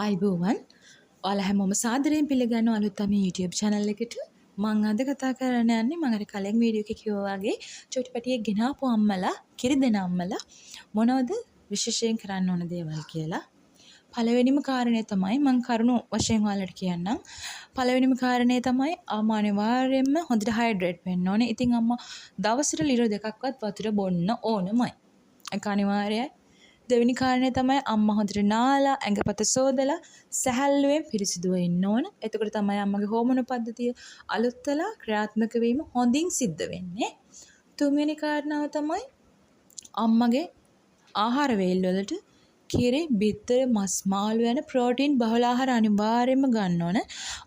ආයිබෝවන් ඔයාලා හැමෝම සාදරයෙන් පිළිගන්නවා අලුත්ම YouTube channel එකට. මම අද කතා කරන්න යන්නේ මම අර කලින් වීඩියෝ එකේ කිව්වා වගේ චොටි පැටියෙක් ගෙනාපු අම්මලා, කිරි දෙන අම්මලා මොනවද විශේෂයෙන් කරන්න ඕන දේවල් කියලා. පළවෙනිම කාරණේ තමයි මම කරුණු වශයෙන් ඔයාලට කියන්නම්. පළවෙනිම කාරණේ තමයි අම්මා අනිවාර්යයෙන්ම හොඳට හයිඩ්‍රේට් වෙන්න ඕනේ. ඉතින් අම්මා දවසට ලීටර් 2ක්වත් වතුර බොන්න ඕනමයි. ඒක අනිවාර්යයි. දෙවෙනි කාරණේ තමයි අම්මා හොඳට නාලා ඇඟපත සෝදලා සැහැල්ලුවෙන් පිරිසිදුව ඉන්න ඕන. එතකොට තමයි අම්මගේ හෝමෝන පද්ධතිය අලුත්ලා ක්‍රියාත්මක වීම හොඳින් සිද්ධ වෙන්නේ. තුන්වෙනි කාරණාව තමයි අම්මගේ ආහාර වේල් වලට කිරි, බිත්තර, මස්, මාළු යන ප්‍රෝටීන් බහුල ආහාර අනිවාර්යයෙන්ම ගන්න ඕන.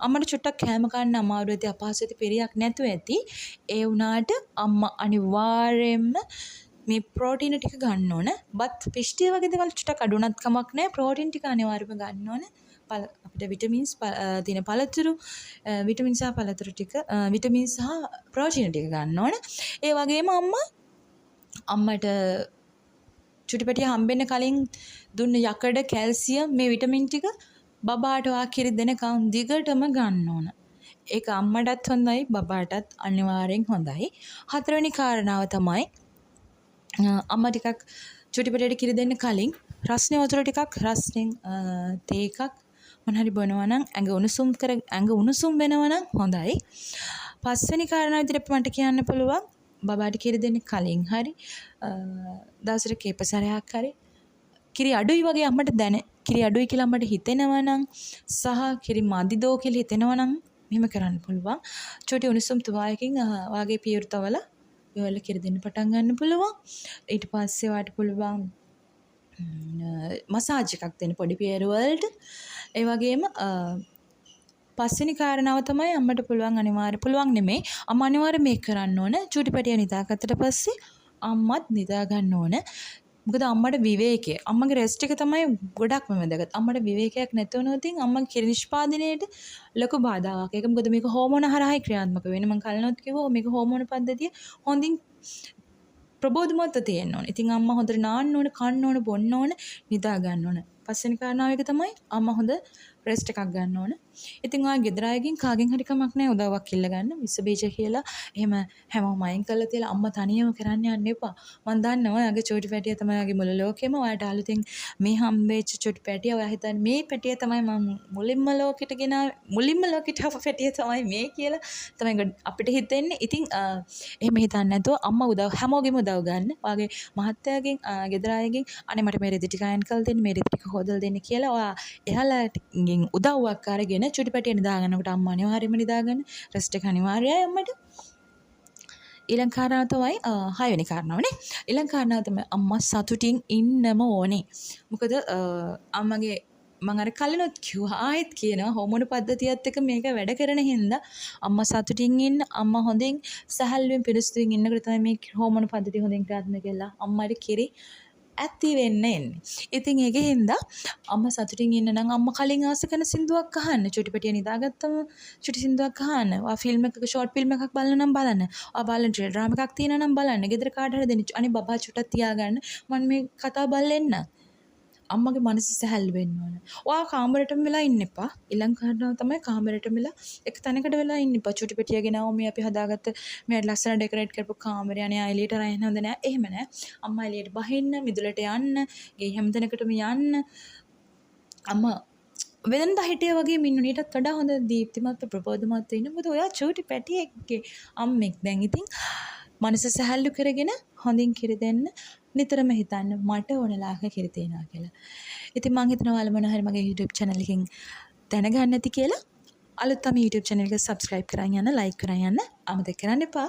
අම්මට චුට්ටක් කෑම කන්න අමාරු ඇති, අපහසු ඇති, පිරියක් නැතුව ඇති. ඒ වුණාට අම්මා අනිවාර්යයෙන්ම මේ ප්‍රෝටීන ටික ගන්න ඕන. බත් පිෂ්ටිය වගේ දේවල් ටිකක් අඩු වුණත් කමක් නැහැ. ප්‍රෝටීන් ටික අනිවාර්යයෙන්ම ගන්න ඕන. අපිට විටමින්ස් තියෙන පළතුරු, විටමින් සහ පළතුරු ටික, විටමින් සහ ප්‍රෝටීන ටික ගන්න ඕන. ඒ වගේම අම්මට චුටිපැටිය හම්බෙන්න කලින් දුන්න යකඩ, කැල්සියම් මේ විටමින් ටික බබාට කිරි දෙනකම් දිගටම ගන්න ඕන. ඒක අම්මටත් හොඳයි, බබාටත් අනිවාර්යෙන් හොඳයි. හතරවෙනි කාරණාව තමයි අම්මා ටිකක් චුටිපැටියට කිරි දෙන්න කලින් රස්නේ වතුර ටිකක් රස්නෙන් තේ එකක් මොනහරි බොනවා නම් ඇඟ උණුසුම් වෙනවා නම් හොඳයි. පස්වෙනි කාරණාව විදිහට මට කියන්න පුළුවන් බබාට කිරි දෙන්න කලින් හරි දවසට කීපසරයක් හරි කිරි අඩුයි වගේ අම්මට කිරි අඩුයි කියලා අම්මට හිතෙනවා නම් සහ කිරි මදිදෝ කියලා හිතෙනවා නම් මෙහෙම කරන්න පුළුවන්. චුටි උණුසුම් තුවාලකින් වාගේ පියවර තවලා ඔයාලා කිරි දෙන්න පටන් ගන්න පුළුවන්. ඊට පස්සේ වාට පුළුවන් මසාජ් එකක් දෙන්න පොඩි පියවර වලට. ඒ වගේම පස්වෙනි කාරණාව තමයි අම්මට පුළුවන් නෙමෙයි අම්මා අනිවාර්යයෙන් මේක කරන්න ඕන. චූටි පැටිය නිදාගත්තට පස්සේ අම්මත් නිදා ගන්න ඕන. මොකද අම්මට විවේකය, අම්මගේ රෙස්ට් එක තමයි ගොඩක්ම වැදගත්. අම්මට විවේකයක් නැතුනොත් අම්මගේ කිරි නිෂ්පාදනයේට ලොකු බාධාවක්. ඒක මොකද මේක හෝමෝන හරහායි ක්‍රියාත්මක වෙන්නේ. මම කලිනුත් කිව්වා මේක හෝමෝන පද්ධතිය හොඳින් ප්‍රබෝධමත්ව තියෙන්න ඕන. ඉතින් අම්මා හොඳට නාන්න ඕන, කන්න ඕන, බොන්න ඕන, නිදා ගන්න ඕන. පස්වෙනි කාරණාව එක තමයි අම්මා හොඳ රෙස්ට් එකක් ගන්න ඕන. ඉතින් ඔයා ගෙදර අයගෙන් කාගෙන් හරි කමක් නැහැ උදව්වක් ඉල්ල ගන්න. විස බීජ කියලා එහෙම හැමෝම අයින් කරලා තියලා අම්මා තනියම කරන්න යන්න එපා. මම දන්නවා ඔයාගේ චූටි පැටිය තමයි ඔයාගේ මුළු ලෝකෙම. ඔයාට අලුතෙන් මේ හම්බෙච්ච චූටි පැටිය ඔයා හිතන්නේ මේ පැටිය තමයි මම මුලින්ම ලෝකෙට ආපු පැටිය තමයි මේ කියලා තමයි අපිට හිතෙන්නේ. ඉතින් එහෙම හිතන්නේ නැතුව අම්මා හැමෝගෙම උදව් ගන්න. ඔයාගේ මහත්තයාගෙන්, ගෙදර අයගෙන් අනේ මට මේ රෙදි ටික අයන් කරලා දෙන්න, මේ රෙදි ටික හොදලා දෙන්න කියලා ඔයා එයාලගෙන් උදව්වක් අරගෙන චුටි පැටිය නිදා ගන්නකොට අම්මා අනිවාර්යයෙන්ම නිදා ගන්න. රෙස්ට් එක අනිවාර්යයි අම්මට. ඊළඟ කාරණාව තමයි 6 වෙනි කාරණාවනේ. ඊළඟ කාරණාව තමයි අම්මා සතුටින් ඉන්නම ඕනේ. මොකද අම්මගේ මම අර කලිනුත් කිව්වා ආයෙත් කියනවා හෝමෝන පද්ධතියත් එක්ක මේක වැඩ කරන හින්දා අම්මා සතුටින් ඉන්න, අම්මා හොඳින් සැහැල්ලුවෙන් පිරිසිදුවෙන් ඉන්නකොට තමයි මේ හෝමෝන පද්ධතිය හොඳින් ක්‍රියාත්මක වෙලා අම්මාට කිරි ඇති වෙන්න එන්නේ. ඉතින් ඒකෙන් හින්දා අම්මා සතුටින් ඉන්න නම් අම්මා කලින් ආස කරන සින්දුවක් අහන්න. චුටි පැටිය නිදාගත්තම චුටි සින්දුවක් අහන්න. ඔයා ෆිල්ම් එකක ෂෝට් ෆිල්ම් එකක් බලන්න නම් බලන්න. ඔයා බලන ඩ්‍රාමා එකක් තියෙනවා නම් බලන්න. ගෙදර කාට හරි දෙන්න. අනේ බබා චුට්ටක් තියාගන්න. මම මේ කතාව බලන්න. අම්මගේ මනස සැහැල්ලු වෙන්න ඕන. ඔයා කාමරෙටම වෙලා ඉන්න එපා. ඊළඟ කාරණාව තමයි කාමරෙටම වෙලා එක තැනකට වෙලා ඉන්න එපා. චුටි පැටිය ගෙනාව මේ අපි හදාගත්ත මේ ලස්සන ඩෙකොරේට් කරපු කාමරය අනේ එළියට රයන්න හොඳ නෑ. එහෙම නෑ. අම්මා එළියට බහින්න, මිදුලට යන්න, ගේ හැම තැනකටම යන්න. අම්මා වෙනදා හිටිය වගේ මින්නුනියටත් වඩා හොඳ දීප්තිමත් ප්‍රබෝධමත් වෙන්න. මොකද ඔයා චුටි පැටියෙක්ගේ අම්මෙක්. දැන් ඉතින් මනස සැහැල්ලු කරගෙන හොඳින් කිරි දෙන්න. නිතරම හිතන්න මට ඕනලාක කිරි තියනවා කියලා. ඉතින් මං හිතනවා ඔයාලා මොන හරි මගේ YouTube channel එකෙන් දැනගන්න ඇති කියලා. අලුත්ම YouTube channel එක subscribe කරන් යන්න, like කරන් යන්න අමතක කරන්න එපා.